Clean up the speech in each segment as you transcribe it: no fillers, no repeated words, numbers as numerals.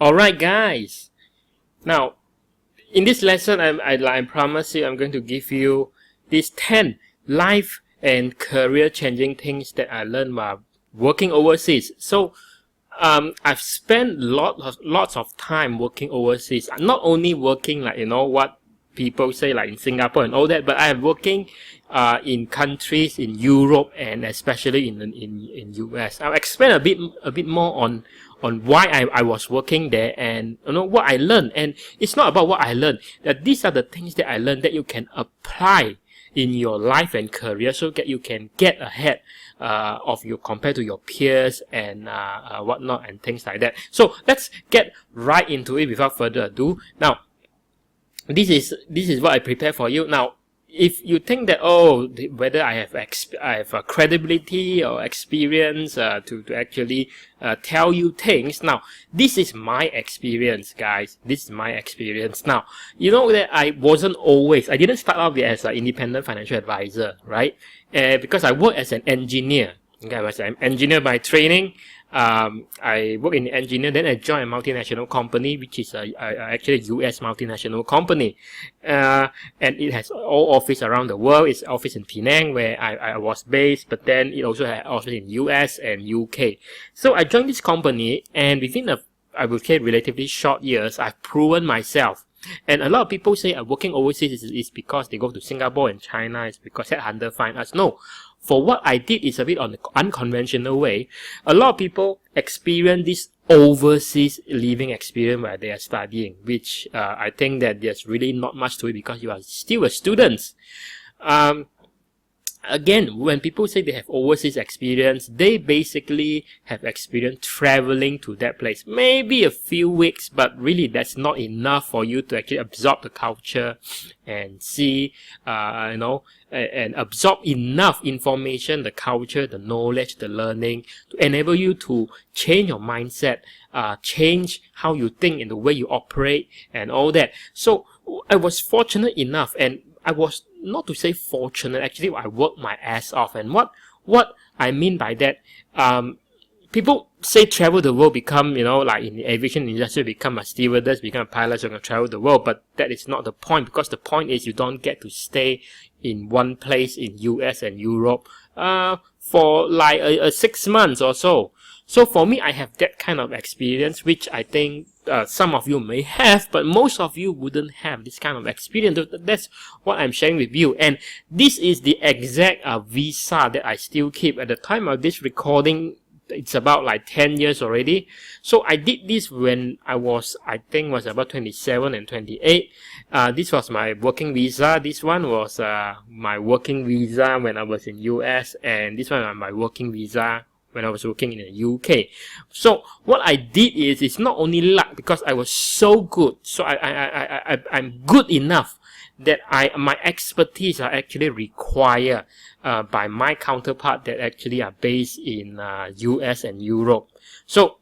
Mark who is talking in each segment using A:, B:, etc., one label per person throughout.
A: Alright guys, now in this lesson I promise you I'm going to give you these 10 life and career changing things that I learned while working overseas. So I've spent lots of time working overseas. I'm not only working like what people say like in Singapore and all that, but I am working in countries in Europe and especially in US. I'll explain a bit more on why I was working there and what I learned. And it's not about what I learned. That these are the things that I learned that you can apply in your life and career, so that you can get ahead of you compared to your peers and whatnot and things like that. So let's get right into it without further ado. Now, this is what I prepare for you. Now, if you think that whether I have a credibility or experience to actually tell you things, now this is my experience, guys. This is my experience. Now, you know that I didn't start off as an independent financial advisor, right? Because I work as an engineer. Okay, I was an engineer by training. I work in engineer, then I joined a multinational company, which is actually a US multinational company, and it has all office around the world. It's office in Penang where I was based, but then it also had office in US and UK. So I joined this company, and within I would say relatively short years, I've proven myself. And a lot of people say working overseas is because they go to Singapore and China. It's because headhunter find us. No. For what I did is a bit on the unconventional way. A lot of people experience this overseas living experience while they are studying, which I think that there's really not much to it because you are still a student. Again, when people say they have overseas experience, they basically have experience traveling to that place. Maybe a few weeks, but really that's not enough for you to actually absorb the culture and see, and absorb enough information, the culture, the knowledge, the learning to enable you to change your mindset, change how you think and the way you operate and all that. So I was fortunate enough, and I was not to say fortunate, actually I worked my ass off. And what I mean by that, people say travel the world, become, like in the aviation industry, become a stewardess, become a pilot, you're going to travel the world. But that is not the point, because the point is you don't get to stay in one place in US and Europe for like 6 months or so. So for me, I have that kind of experience, which I think some of you may have, but most of you wouldn't have this kind of experience. That's what I'm sharing with you. And this is the exact visa that I still keep. At the time of this recording, it's about like 10 years already. So I did this when I was about 27 and 28. This was my working visa. This one was my working visa when I was in US, and this one was my working visa when I was working in the UK. So what I did is, it's not only luck, because I was so good. So I'm good enough that my expertise are actually required by my counterpart that actually are based in US and Europe. So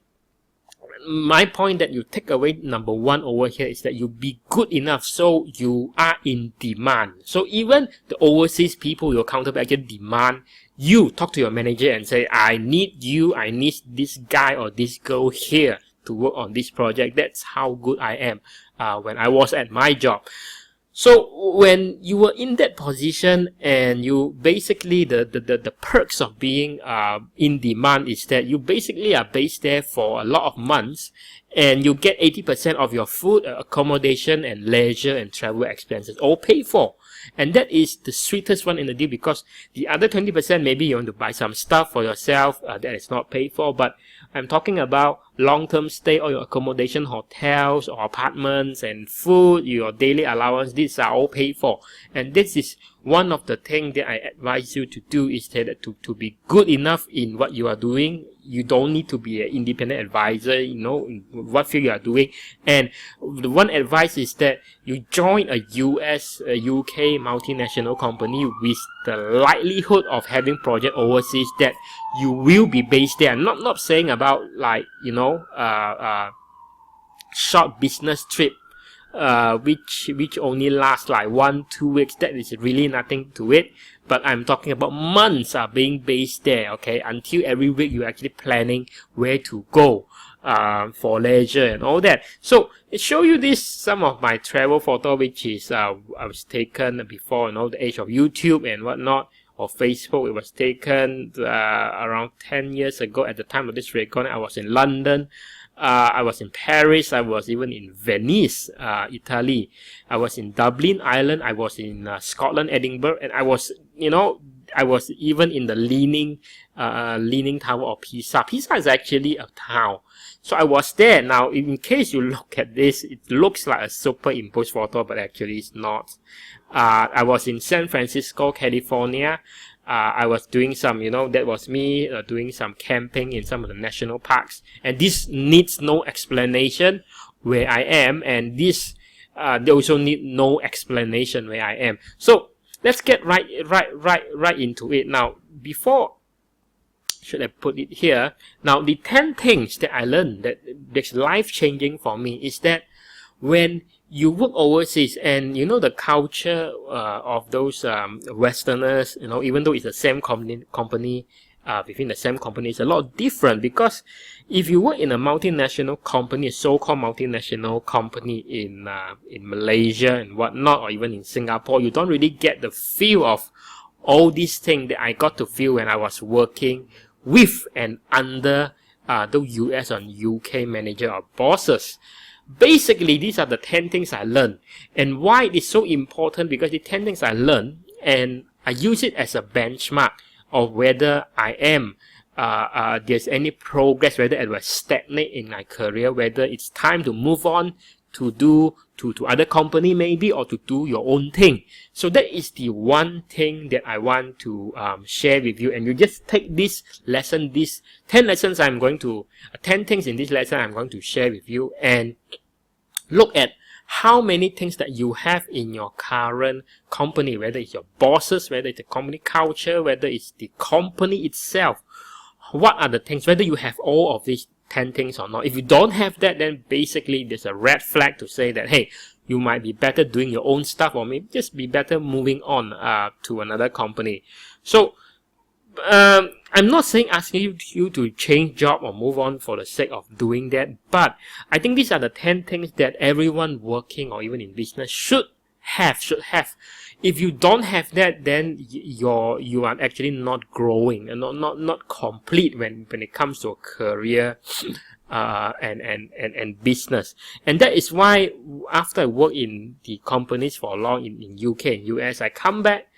A: my point that you take away, number one over here, is that you be good enough so you are in demand. So even the overseas people, your counterpart actually demand you talk to your manager and say, I need this guy or this girl here to work on this project. That's how good I am when I was at my job. So when you were in that position, and you basically, the perks of being in demand is that you basically are based there for a lot of months, and you get 80% of your food, accommodation, and leisure and travel expenses all paid for. And that is the sweetest one in the deal, because the other 20%, maybe you want to buy some stuff for yourself that is not paid for. But I'm talking about long-term stay, or your accommodation, hotels or apartments, and food, your daily allowance. These are all paid for. And this is one of the things that I advise you to do, is that to be good enough in what you are doing. You don't need to be an independent advisor, in what field you are doing. And the one advice is that you join a US, UK multinational company with the likelihood of having project overseas, that you will be based there. I'm not saying about like, short business trip, which only lasts like 1-2 weeks. That is really nothing to it. But I'm talking about months are being based there, okay? Until every week you're actually planning where to go. for leisure and all that. So it show you this some of my travel photo, which is I was taken before the age of YouTube and whatnot, or Facebook. It was taken around 10 years ago. At the time of this recording, I was in London. I was in Paris. I was even in Venice, Italy. I was in Dublin, Ireland. I was in Scotland, Edinburgh, and I was, I was even in the Leaning Tower of Pisa. Pisa is actually a town. So I was there. Now, in case you look at this, it looks like a superimposed photo, but actually it's not. I was in San Francisco, California. I was doing some, that was me doing some camping in some of the national parks. And this needs no explanation where I am. And this, they also need no explanation where I am. So let's get right into it. Now, before, should I put it here? Now, the 10 things that I learned that's life-changing for me is that when you work overseas and the culture of those Westerners, even though it's the same company, within the same company, it's a lot different, because if you work in a multinational company, a so-called multinational company in Malaysia and whatnot, or even in Singapore, you don't really get the feel of all these things that I got to feel when I was working with and under the US and UK manager or bosses. Basically, these are the 10 things I learned. And why it is so important, because the 10 things I learned, and I use it as a benchmark of whether I am, there's any progress, whether I was stagnant in my career, whether it's time to move on to do to other company maybe, or to do your own thing. So that is the one thing that I want to share with you. And you just take this lesson, these 10 lessons 10 things in this lesson I'm going to share with you, and look at how many things that you have in your current company, whether it's your bosses, whether it's the company culture, whether it's the company itself. What are the things, whether you have all of these 10 things or not. If you don't have that, then basically there's a red flag to say that, hey, you might be better doing your own stuff, or maybe just be better moving on to another company. So I'm not saying asking you to change job or move on for the sake of doing that, but I think these are the 10 things that everyone working or even in business should have. If you don't have that, then you are actually not growing and not complete when it comes to a career and business. And that is why after I work in the companies for long in UK and US, I come back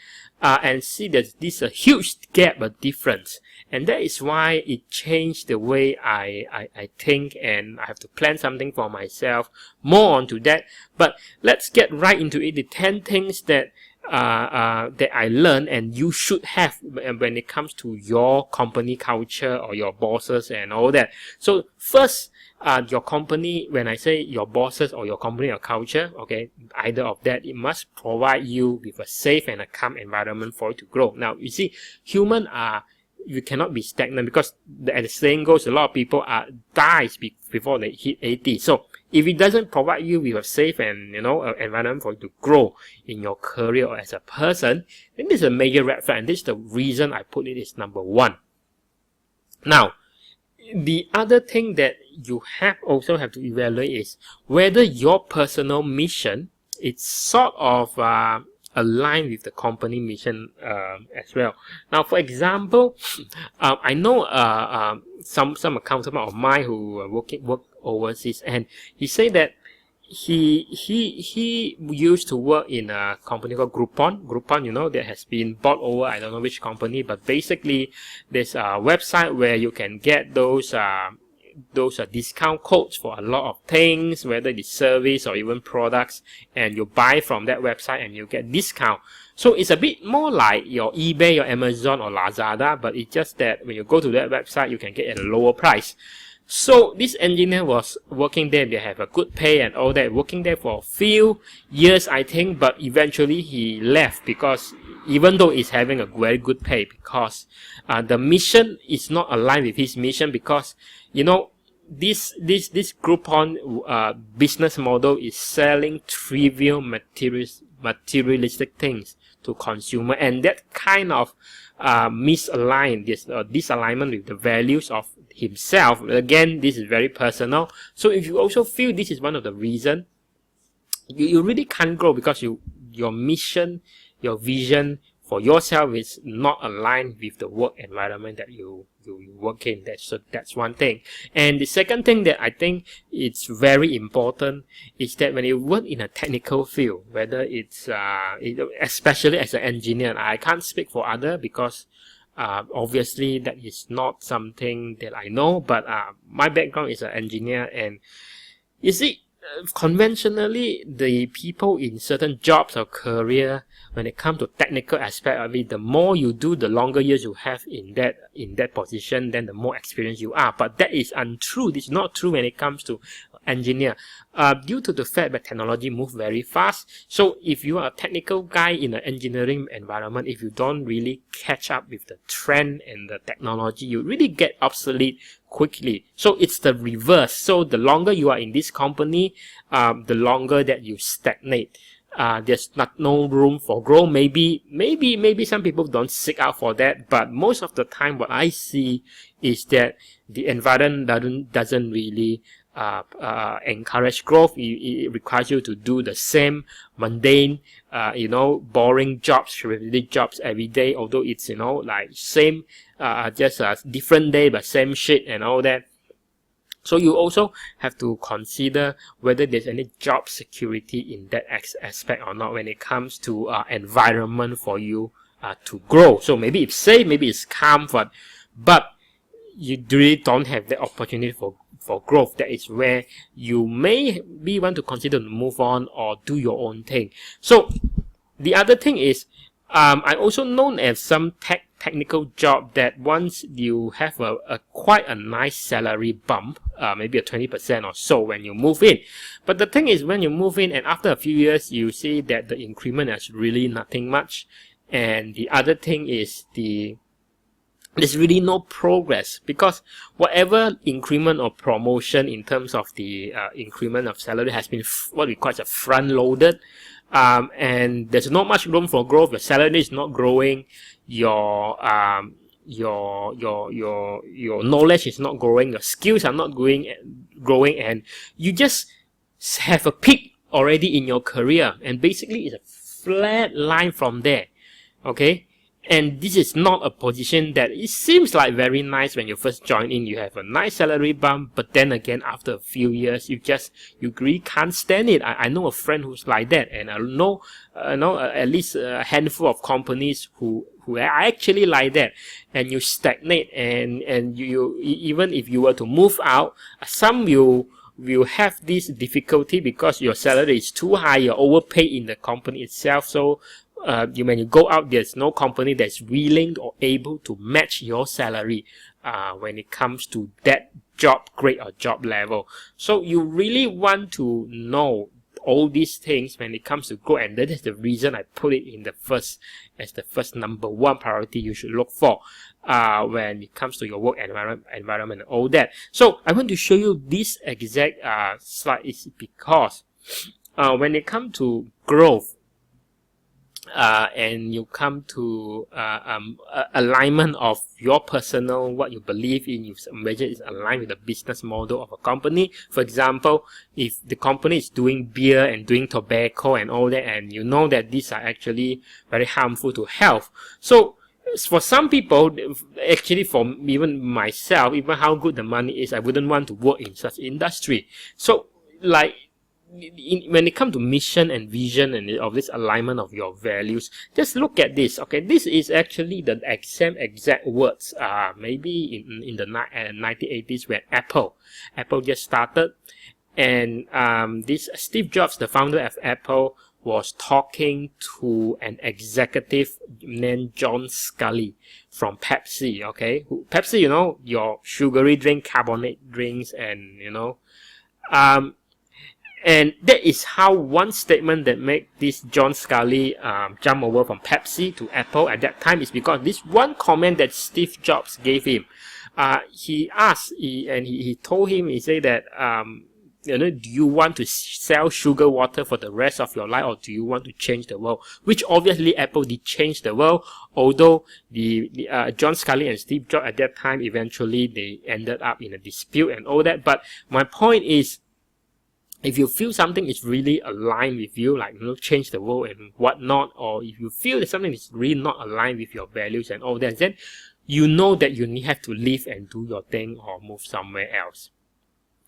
A: and see that this a huge gap, a difference. And that is why it changed the way I think, and I have to plan something for myself. More onto that. But let's get right into it. The 10 things that I learned and you should have when it comes to your company culture or your bosses and all that. So first, your company, when I say your bosses or your company or culture, okay, either of that, it must provide you with a safe and a calm environment for you to grow. Now, you see, you cannot be stagnant, because as the saying goes, a lot of people dies before they hit 80. So if it doesn't provide you with a safe and environment for you to grow in your career or as a person, then this is a major red flag, and this is the reason I put it as number 1. Now, the other thing that you also have to evaluate is whether your personal mission is sort of aligned with the company mission as well. Now, for example, I know some accountant of mine who work overseas, and he said that he used to work in a company called Groupon, that has been bought over, I don't know which company, but basically there's a website where you can get those discount codes for a lot of things, whether it's service or even products, and you buy from that website and you get discount. So it's a bit more like your eBay, your Amazon or Lazada, but it's just that when you go to that website, you can get at a lower price. So this engineer was working there. They have a good pay and all that, working there for a few years, I think, but eventually he left, because even though he's having a very good pay, because the mission is not aligned with his mission, because this Groupon business model is selling trivial materialistic things to consumer, and that kind of misaligned, disalignment with the values of himself. Again, this is very personal. So if you also feel this is one of the reasons, you really can't grow because your mission, your vision for yourself is not aligned with the work environment that you work in. That's one thing. And the second thing that I think it's very important is that when you work in a technical field, whether it's especially as an engineer, I can't speak for other because obviously that is not something that I know, but my background is an engineer, and you see, conventionally, the people in certain jobs or career, when it comes to technical aspect of it, the more you do, the longer years you have in that position, then the more experienced you are. But that is untrue. This is not true when it comes to engineer. Due to the fact that technology moves very fast, so if you are a technical guy in an engineering environment, if you don't really catch up with the trend and the technology, you really get obsolete quickly. So it's the reverse. So the longer you are in this company, the longer that you stagnate. There's no room for growth. Maybe some people don't seek out for that, but most of the time what I see is that the environment doesn't really encourage growth. It requires you to do the same mundane, boring jobs, repetitive jobs every day, although it's, like same, just a different day, but same shit and all that. So you also have to consider whether there's any job security in that aspect or not when it comes to environment for you to grow. So maybe it's safe, maybe it's comfort, but you really don't have the opportunity for growth. That is where you may want to consider to move on or do your own thing. So the other thing is, I also known as some technical job that once you have quite a nice salary bump, maybe a 20% or so when you move in. But the thing is, when you move in and after a few years, you see that the increment is really nothing much. And the other thing is there's really no progress, because whatever increment or promotion in terms of the increment of salary has been what we call front-loaded, and there's not much room for growth. Your salary is not growing, your knowledge is not growing, your skills are not growing, and you just have a peak already in your career, and basically it's a flat line from there. Okay. And this is not a position that it seems like very nice when you first join in. You have a nice salary bump, but then again, after a few years, you really can't stand it. I know a friend who's like that, and I know at least a handful of companies who are actually like that. And you stagnate, and you even if you were to move out, some will have this difficulty because your salary is too high. You're overpaid in the company itself. So when you go out, there's no company that's willing or able to match your salary when it comes to that job grade or job level. So you really want to know all these things when it comes to growth, and that is the reason I put it in as the first number one priority you should look for when it comes to your work environment and all that. So I want to show you this exact slide is because when it comes to growth, and you come to alignment of your personal, what you believe in, you measure is aligned with the business model of a company. For example, if the company is doing beer and doing tobacco and all that, and you know that these are actually very harmful to health. So for some people, actually for even myself, even how good the money is, I wouldn't want to work in such industry. So like, when it comes to mission and vision and of this alignment of your values, just look at this. Okay, this is actually the exact words maybe in the 1980s when Apple just started, and this Steve Jobs, the founder of Apple, was talking to an executive named John Scully from Pepsi. Okay, Pepsi, your sugary drink, carbonate drinks, and and that is how one statement that made this John Scully jump over from Pepsi to Apple at that time is because this one comment that Steve Jobs gave him. He asked, he told him, he said that do you want to sell sugar water for the rest of your life, or do you want to change the world? Which obviously Apple did change the world, although John Sculley and Steve Jobs at that time, eventually they ended up in a dispute and all that. But my point is, if you feel something is really aligned with you, like change the world and whatnot, or if you feel that something is really not aligned with your values and all that, then you know that you have to leave and do your thing or move somewhere else.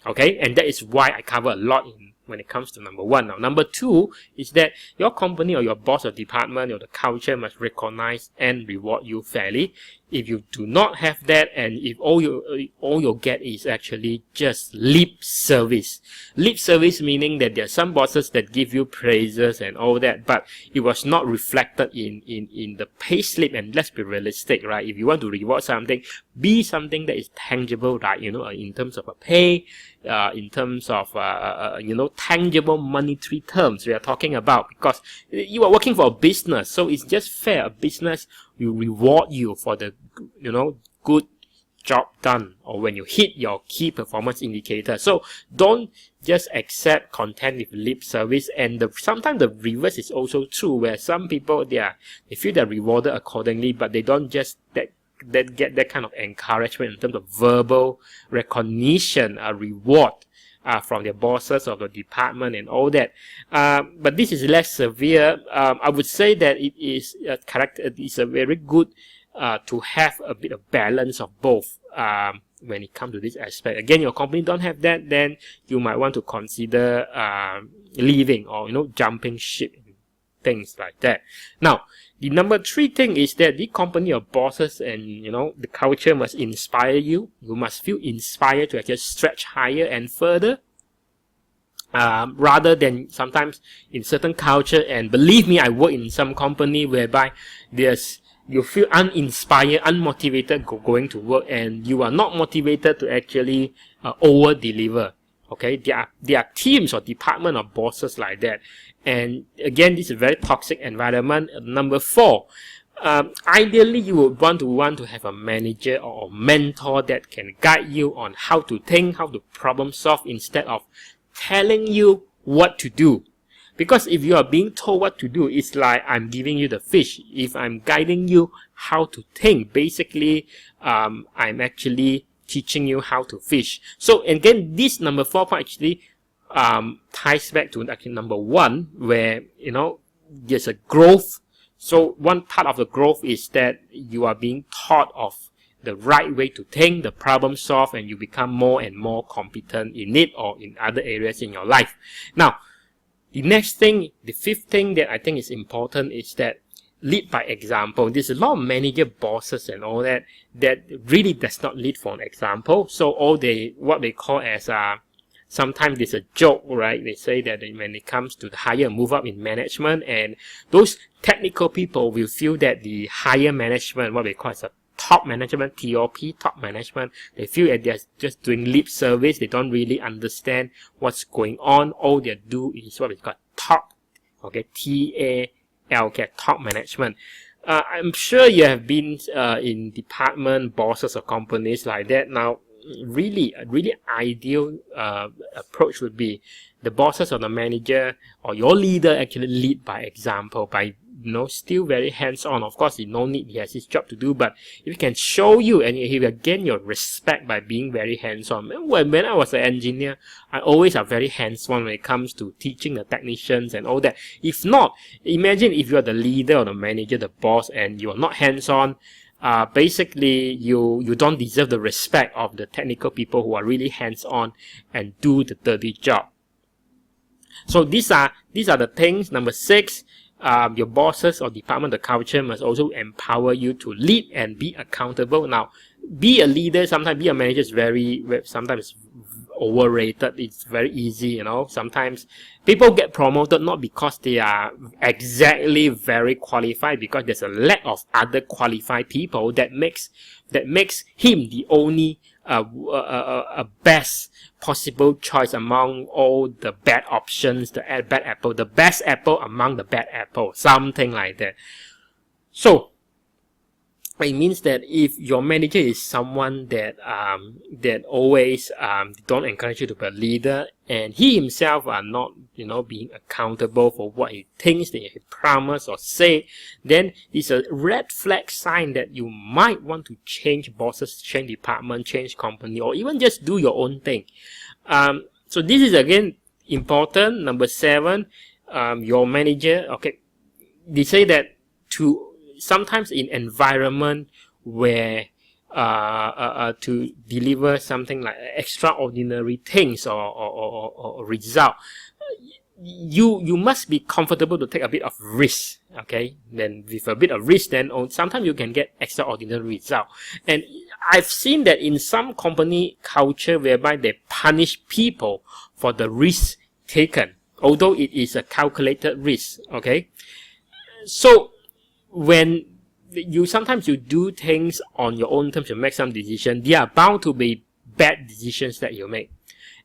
A: Okay, and that is why I cover a lot when it comes to number one. Now, number two is that your company or your boss or department or the culture must recognize and reward you fairly. If you do not have that, and if all you get is actually just lip service meaning that there are some bosses that give you praises and all that, but it was not reflected in the pay slip. And let's be realistic, right? If you want to reward something, be something that is tangible, right? In terms of a pay, in terms of tangible monetary terms we are talking about, because you are working for a business, so it's just fair. A business will reward you for the good job done, or when you hit your key performance indicator. So don't just accept content with lip service. And sometimes the reverse is also true, where some people they feel they're rewarded accordingly, but they don't just get that kind of encouragement in terms of verbal recognition, reward from their bosses or the department and all that. But this is less severe. I would say that it is a very good to have a bit of balance of both when it comes to this aspect. Again, your company don't have that, then you might want to consider leaving or jumping ship, things like that. Now, the number three thing is that the company or bosses and the culture must inspire you. You must feel inspired to actually stretch higher and further, rather than sometimes in certain culture. And believe me, I work in some company whereby you feel uninspired, unmotivated going to work, and you are not motivated to actually over deliver. Okay, there are teams or department or bosses like that. And again, this is a very toxic environment. Number four, ideally you would want to have a manager or a mentor that can guide you on how to think, how to problem solve, instead of telling you what to do. Because if you are being told what to do, it's like I'm giving you the fish. If I'm guiding you how to think, basically I'm actually teaching you how to fish. So again, this number 4 point actually ties back to actually number 1, where there's a growth. So one part of the growth is that you are being taught of the right way to think, the problem solve, and you become more and more competent in it or in other areas in your life. Now, the next thing, the fifth thing that I think is important is that lead by example. There's a lot of manager bosses and all that really does not lead for an example. So what they call as sometimes there's a joke, right? They say that when it comes to the higher move up in management, and those technical people will feel that the higher management, what they call as a top management, TOP, top management, they feel that they're just doing lip service. They don't really understand what's going on. All they do is what we call top, okay, TALK, top management. I'm sure you have been in department, bosses or companies like that. Now, a really ideal approach would be the bosses or the manager or your leader actually lead by example, by still very hands-on. Of course, no need, he has his job to do, but if he can show you and he will gain your respect by being very hands-on. When I was an engineer, I always are very hands-on when it comes to teaching the technicians and all that. If not, imagine if you are the leader or the manager, the boss, and you are not hands-on, basically you don't deserve the respect of the technical people who are really hands-on and do the dirty job. So these are the things. Number 6, your bosses or department, the culture must also empower you to lead and be accountable. Now, be a leader, sometimes be a manager is sometimes overrated. It's very easy, Sometimes people get promoted not because they are exactly very qualified, because there's a lack of other qualified people that makes him the only a best possible choice among all the bad options, the bad apple, the best apple among the bad apple, something like that. So It means that if your manager is someone that that always don't encourage you to be a leader, and he himself are not, you know, being accountable for what he thinks that he promised or say, then it's a red flag sign that you might want to change bosses, change department, change company, or even just do your own thing. So this is again important. Number 7, your manager. Okay, they say that to sometimes in environment where to deliver something like extraordinary things or result, you must be comfortable to take a bit of risk. Okay, then with a bit of risk, then sometimes you can get extraordinary result. And I've seen that in some company culture whereby they punish people for the risk taken, although it is a calculated risk. Okay, so when sometimes you do things on your own terms, you make some decisions, there are bound to be bad decisions that you make.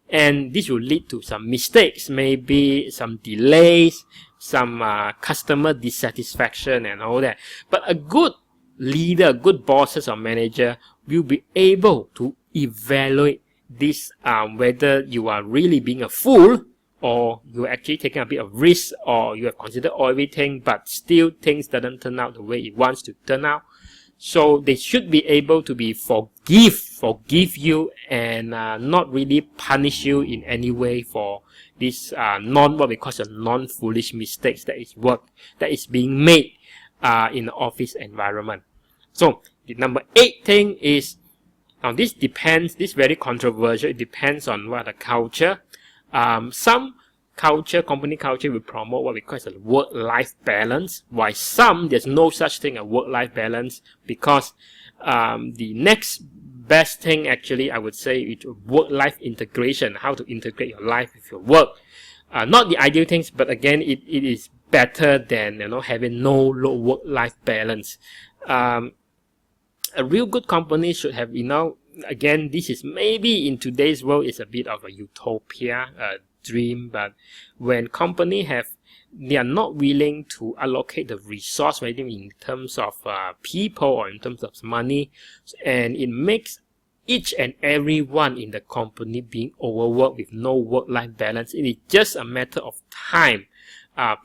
A: And this will lead to some mistakes, maybe some delays, some customer dissatisfaction and all that. But a good leader, good bosses or manager will be able to evaluate this, whether you are really being a fool, or you're actually taking a bit of risk, or you have considered everything, but still things doesn't turn out the way it wants to turn out. So they should be able to be forgive you, and not really punish you in any way for this what we call a non-foolish mistakes that is being made in the office environment. So the number 8 thing is, now this very controversial. It depends on what the culture. Some company culture will promote what we call a work-life balance, while some, there's no such thing as work-life balance, because the next best thing, actually, I would say, is work-life integration, how to integrate your life with your work. Not the ideal things, but again, it is better than, you know, having no work-life balance. A real good company should have, you know, again, this is maybe in today's world is a bit of a utopia, dream, but when company they are not willing to allocate the resource, whether in terms of people or in terms of money, and it makes each and every one in the company being overworked with no work-life balance. It is just a matter of time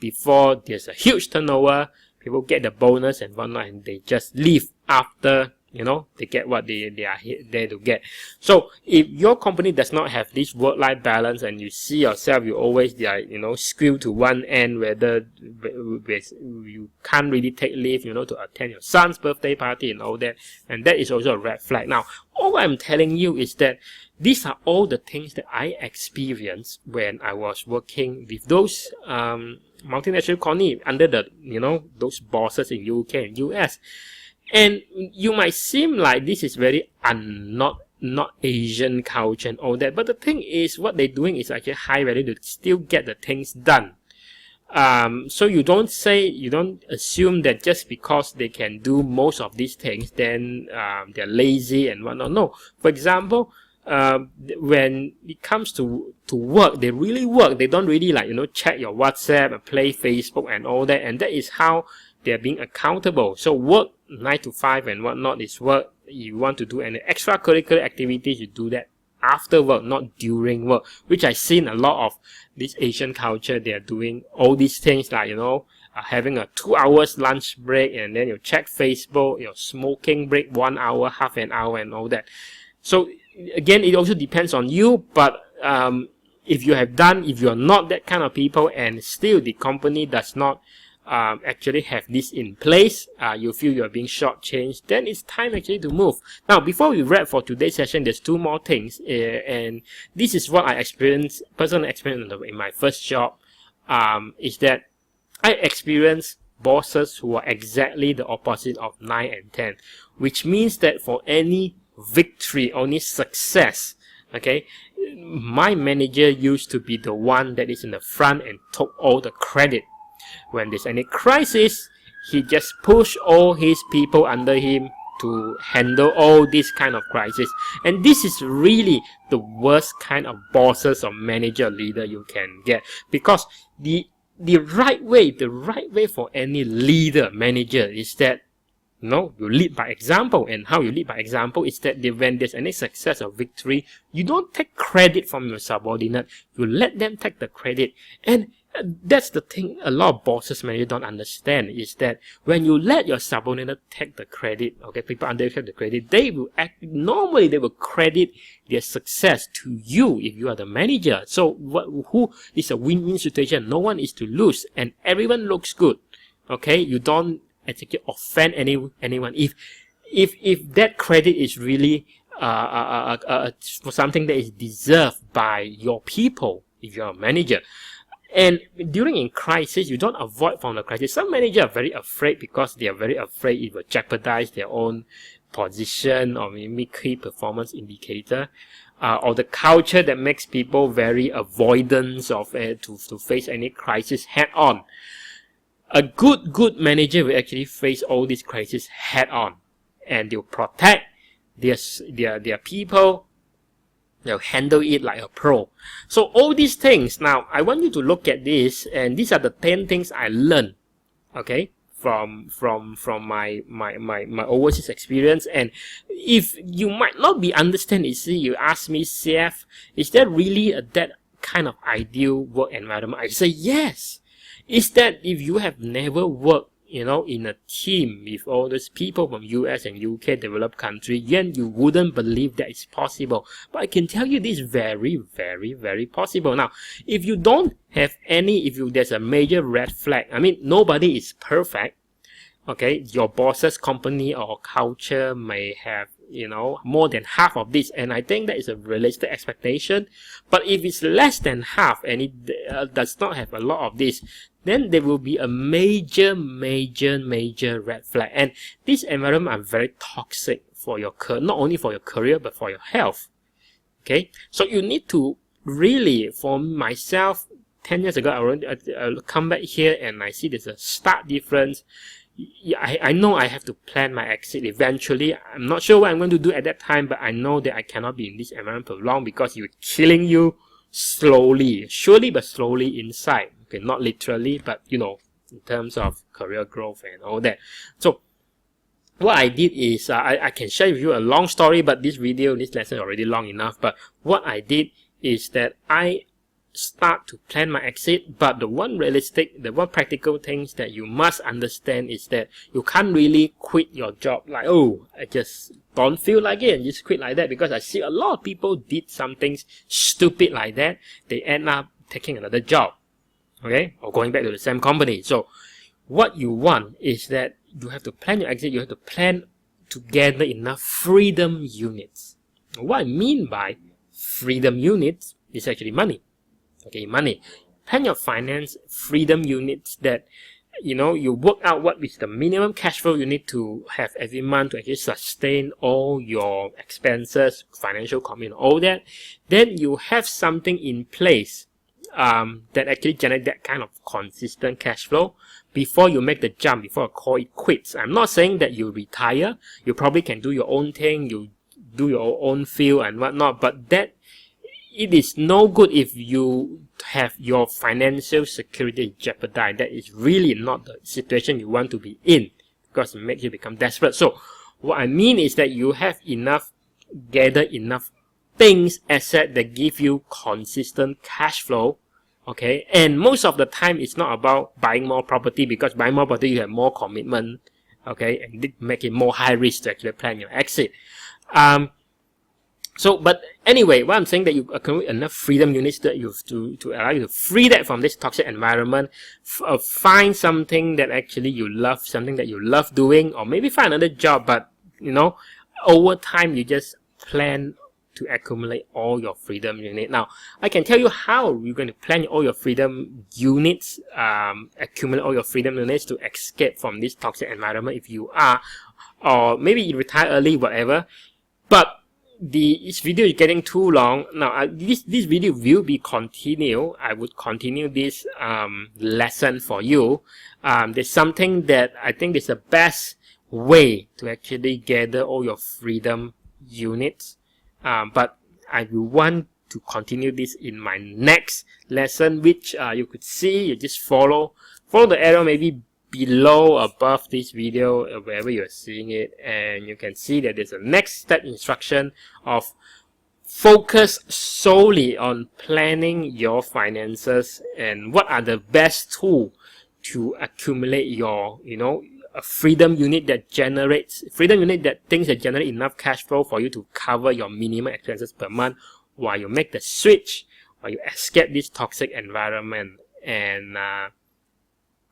A: before there's a huge turnover, people get the bonus and whatnot, and they just leave after, you know, they get what they are there to get. So if your company does not have this work-life balance, and you see yourself, you always, you know, skewed to one end, whether you can't really take leave, you know, to attend your son's birthday party and all that, and that is also a red flag. Now, all I'm telling you is that these are all the things that I experienced when I was working with those multinational companies under the, you know, those bosses in UK and US. And you might seem like this is very not Asian culture and all that, but the thing is, what they're doing is actually high value to still get the things done. So you don't assume that just because they can do most of these things, then they're lazy and whatnot. No. For example, when it comes to work, they really work. They don't really, like, you know, check your WhatsApp and play Facebook and all that, and that is how they're being accountable. So work 9 to 5 and whatnot is work. You want to do any extracurricular activities, you do that after work, not during work, which I've seen a lot of this Asian culture. They are doing all these things, like, you know, having a 2 hours lunch break, and then you check Facebook, your smoking break 1 hour, half an hour and all that. So again, it also depends on you, but if you're not that kind of people, and still the company does not actually have this in place, you feel you're being shortchanged, then it's time actually to move. Now, before we wrap for today's session, there's 2 more things, and this is what I experienced, personal experience in my first job, is that I experienced bosses who are exactly the opposite of 9 and 10, which means that for any victory, any success, okay, my manager used to be the one that is in the front and took all the credit. When there's any crisis, he just push all his people under him to handle all this kind of crisis. And this is really the worst kind of bosses or manager leader you can get, because the right way for any leader, manager, is that No, you lead by example. And how you lead by example is that when there's any success or victory, you don't take credit from your subordinate. You let them take the credit. And that's the thing a lot of bosses, managers don't understand, is that when you let your subordinate take the credit, okay, people under you take the credit, they will normally they will credit their success to you if you are the manager. So who is a win-win situation? No one is to lose, and everyone looks good. Okay, you don't actually offend anyone. If that credit is really for something that is deserved by your people, if you're a manager. And during in crisis, you don't avoid from the crisis. Some managers are very afraid because they are very afraid it will jeopardize their own position or maybe key performance indicator, or the culture that makes people very avoidance of to face any crisis head on. A good manager will actually face all these crises head on, and they'll protect their people. They'll handle it like a pro. So all these things, now I want you to look at this, and these are the 10 things I learned, okay, from my overseas experience. And if you might not be understand it, see, you ask me, CF, is that really that kind of ideal work environment? I say yes. Is that if you have never worked, in a team with all those people from US and UK developed country, then you wouldn't believe that it's possible. But I can tell you this is very, very, very possible. Now, if you don't have there's a major red flag, I mean, nobody is perfect. Okay, your boss's company or culture may have, more than half of this, and I think that is a realistic expectation. But if it's less than half and it does not have a lot of this, then there will be a major red flag. And this environment are very toxic for your not only for your career but for your health. Okay, so you need to really, for myself, 10 years ago, I come back here and I see there's a stark difference. I know I have to plan my exit eventually. I'm not sure what I'm going to do at that time, but I know that I cannot be in this environment for long because you're killing you slowly, surely but slowly inside. Okay, not literally, but in terms of career growth and all that. So what I did is I can share with you a long story, but this lesson is already long enough. But what I did is that I start to plan my exit, but the one practical things that you must understand is that you can't really quit your job like, oh, I just don't feel like it and just quit like that, because I see a lot of people did something stupid like that. They end up taking another job, okay, or going back to the same company. So what you want is that you have to plan your exit. You have to plan to gather enough freedom units. What I mean by freedom units is actually money. Okay, money. Plan your finance freedom units that, you work out what is the minimum cash flow you need to have every month to actually sustain all your expenses, financial commitment, all that. Then you have something in place that actually generate that kind of consistent cash flow before you make the jump, before I call it quits. I'm not saying that you retire. You probably can do your own thing, you do your own field and whatnot, but that it is no good if you have your financial security jeopardized. That is really not the situation you want to be in, because it makes you become desperate. So what I mean is that you have gather enough things, asset that give you consistent cash flow. Okay, and most of the time it's not about buying more property, because buying more property you have more commitment. Okay, and it make it more high risk to actually plan your exit. So, but anyway, what I'm saying that you accumulate enough freedom units that you have to allow you to free that from this toxic environment. Find something that actually you love, something that you love doing, or maybe find another job. But over time you just plan to accumulate all your freedom units. Now, I can tell you how you're going to plan all your freedom units, accumulate all your freedom units to escape from this toxic environment if you are, or maybe you retire early, whatever. But this video is getting too long. Now, this video will be continued. I would continue this lesson for you. There's something that I think is the best way to actually gather all your freedom units. But I will want to continue this in my next lesson, which you could see. You just follow the arrow, maybe below, above this video, wherever you're seeing it, and you can see that there's a next step instruction of focus solely on planning your finances and what are the best tools to accumulate your, a freedom unit that things that generate enough cash flow for you to cover your minimum expenses per month while you make the switch, while you escape this toxic environment. And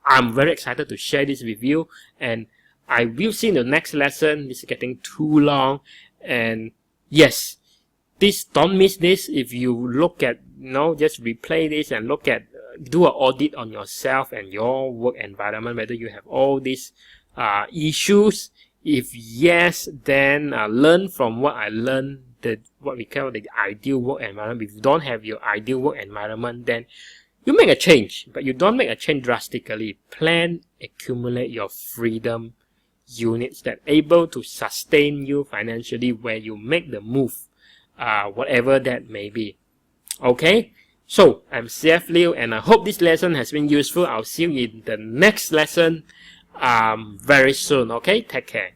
A: I'm very excited to share this with you, and I will see in the next lesson. This is getting too long, and yes, don't miss this. If you look at, just replay this and look at, do an audit on yourself and your work environment, whether you have all these issues. If yes, then learn from what I learned, what we call the ideal work environment. If you don't have your ideal work environment, then you make a change, but you don't make a change drastically. Plan, accumulate your freedom units that are able to sustain you financially when you make the move, whatever that may be. Okay, so I'm CF Liu, and I hope this lesson has been useful. I'll see you in the next lesson very soon. Okay, take care.